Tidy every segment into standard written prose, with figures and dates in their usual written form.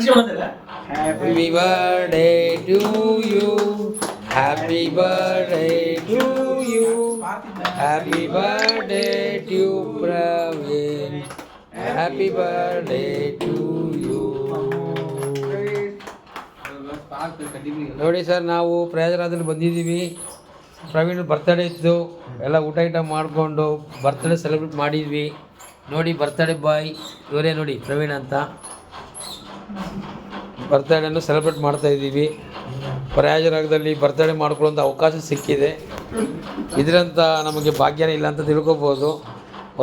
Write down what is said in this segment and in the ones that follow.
Happy birthday to you. Happy birthday to you. Happy birthday to Praveen. Happy birthday to you. ನೋಡಿ sir, ನಾವು ಪ್ರಯಾಗರಾಜಲ್ಲಿ ಬಂದಿದ್ದೀವಿ. Praveen birthday ಇತ್ತು, ಎಲ್ಲ ಊಟ ಮಾಡಿಕೊಂಡು ಬರ್ತ್ಡೇ ಸೆಲೆಬ್ರೇಟ್ ಮಾಡಿದ್ವಿ. ನೋಡಿ ಬರ್ತ್ಡೇ ಬಾಯ್ ಇವರೇ ನೋಡಿ, ಪ್ರವೀಣ್ ಅಂತ. ಬರ್ತ್ಡೇಯನ್ನು ಸೆಲೆಬ್ರೇಟ್ ಮಾಡ್ತಾಯಿದ್ದೀವಿ. ಪ್ರಯಾಗರಾಜದಲ್ಲಿ ಬರ್ತ್ಡೇ ಮಾಡ್ಕೊಳ್ಳೋಂಥ ಅವಕಾಶ ಸಿಕ್ಕಿದೆ. ಇದರಂಥ ನಮಗೆ ಭಾಗ್ಯನೇ ಇಲ್ಲ ಅಂತ ತಿಳ್ಕೊಬೋದು.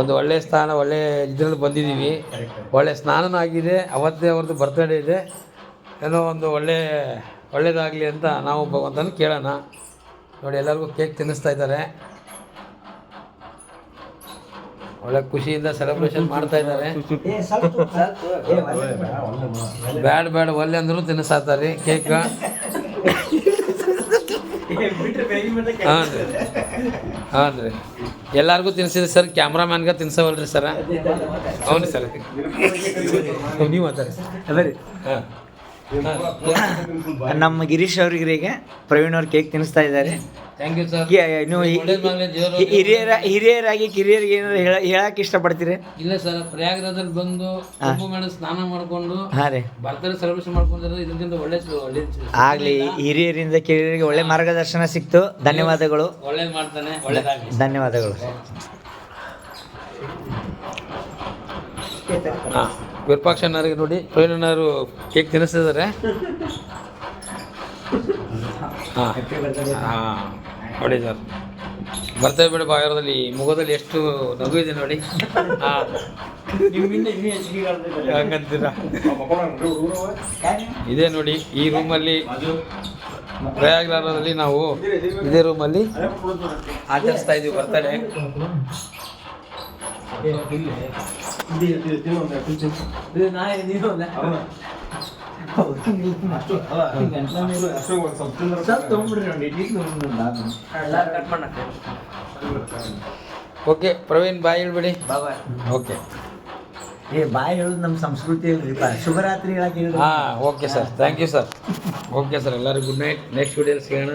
ಒಂದು ಒಳ್ಳೆಯ ಸ್ಥಾನ, ಒಳ್ಳೆಯ ಇದರಲ್ಲಿ ಬಂದಿದ್ದೀವಿ. ಒಳ್ಳೆಯ ಸ್ನಾನನೂ ಆಗಿದೆ. ಅವತ್ತೇ ಅವ್ರದ್ದು ಬರ್ತ್ಡೇ ಇದೆ. ಏನೋ ಒಂದು ಒಳ್ಳೆಯದಾಗಲಿ ಅಂತ ನಾವು ಭಗವಂತನ ಕೇಳೋಣ. ನೋಡಿ ಎಲ್ಲರಿಗೂ ಕೇಕ್ ತಿನ್ನಿಸ್ತಾ ಇದ್ದಾರೆ. ಒಳ್ಳೆ ಖುಷಿಯಿಂದ ಸೆಲೆಬ್ರೇಷನ್ ಮಾಡ್ತಾ ಇದ್ದಾರೆ. ಬ್ಯಾಡ ಒಲ್ಲೆ ಅಂದ್ರೂ ತಿನ್ನಿಸ್ತಾರೆ ಕೇಕ್. ಹಾಂ ರೀ, ಎಲ್ಲರಿಗೂ ತಿನ್ನಿಸಿದ್ರಿ ಸರ್. ಕ್ಯಾಮ್ರಾಮ್ಯಾನ್ಗೆ ತಿನ್ಸವಲ್ರಿ ಸರ? ಹೌದು ಸರ್, ನೀವು ಮಾತಾಡಿ ಅದ ರೀ. ಹಾಂ, ನಮ್ಮ ಗಿರೀಶ್ ಅವ್ರಿಗೆ ಪ್ರವೀಣ್ ಅವ್ರು ಕೇಕ್ ತಿನ್ನಿಸ್ತಾ ಇದ್ದಾರೆ. Thank you sir. ನೀವು ಹಿರಿಯರಾಗಿ ಕಿರಿಯರಿಗೆ ಏನಾದ್ರು ಹೇಳಕ್ಕೆ ಇಷ್ಟಪಡ್ತೀರಿ? ಇಲ್ಲ ಸರ್, ಪ್ರಯಾಗರಾಜಲ್ಲಿ ಬಂದು ಕುಂಭಮೇಳ ಸ್ನಾನ ಮಾಡಿಕೊಂಡು ಹಾಂ ರೀ ಬರ್ತ್ಡೇ ಸೆಲೆಬ್ರೇಷನ್ ಮಾಡ್ಕೊಂಡಿರೋದು ಇದರಿಂದ ಒಳ್ಳೆ ಆಗಲಿ. ಹಿರಿಯರಿಂದ ಕಿರಿಯರಿಗೆ ಒಳ್ಳೆ ಮಾರ್ಗದರ್ಶನ ಸಿಕ್ತು. ಧನ್ಯವಾದಗಳು. ಒಳ್ಳೇದು ಮಾಡ್ತಾನೆ, ಒಳ್ಳೇದಾಗಲಿ. ಧನ್ಯವಾದಗಳು. ಹಾಂ, ವಿರೂಪಾಕ್ಷಣ್ಣವ್ರಿಗೆ ನೋಡಿ ಪ್ರವೀಣಣ್ಣವರು ಕೇಕ್ ತಿನ್ನಿಸ್ತಿದ್ದಾರೆ. ಹಾಂ ಹಾಂ, ನೋಡಿ ಸರ್, ಬರ್ತೇವೆ ಬಿಡಿ ಬಾಯರದಲ್ಲಿ ಮುಖದಲ್ಲಿ ಎಷ್ಟು ನಗು ಇದೆ ನೋಡಿ. ಹಾಂ, ಹಂಗಂತೀರಾ? ಇದೇ ನೋಡಿ, ಈ ರೂಮಲ್ಲಿ ಪ್ರಯಾಗರಾಜದಲ್ಲಿ ನಾವು ಇದೇ ರೂಮಲ್ಲಿ ಆಚರಿಸ್ತಾ ಇದ್ದೀವಿ ಬರ್ತಡೇ. ಓಕೆ ಪ್ರವೀಣ್, ಬಾಯ್ ಹೇಳ್ಬಿಡಿ. ಓಕೆ, ಬಾಯ್ ಹೇಳೋದು ನಮ್ಮ ಸಂಸ್ಕೃತಿ ಇಲ್ರಿ. ಶುಭರಾತ್ರಿ ಹೇಳಕ್ಕೆ. ಹಾಂ, okay sir, thank you sir. Okay sir, ಎಲ್ಲರಿಗೂ ಗುಡ್ ನೈಟ್. ನೆಕ್ಸ್ಟ್ ವಿಡಿಯೋಲಿ ಸಿಗೋಣ.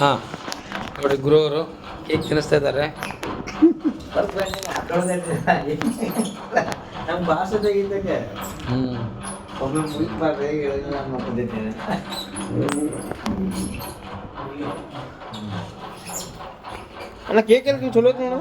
ಹಾಂ, ನೋಡಿ ಗುರು ಅವರು ಕೇಕ್ ತಿನ್ನಿಸ್ತಾ ಇದ್ದಾರೆ. ನಮ್ಮ ಭಾಷೆದಾಗಿದ್ದಾಗ ಒಮ್ಮೆ ಮುಗಿಸ್ಬಾರ್ದು ಅಣ್ಣ ಕೇಕ್ ಎಲ್ಲ ಚಲೋ ಐತಿ ಅಣ್ಣ.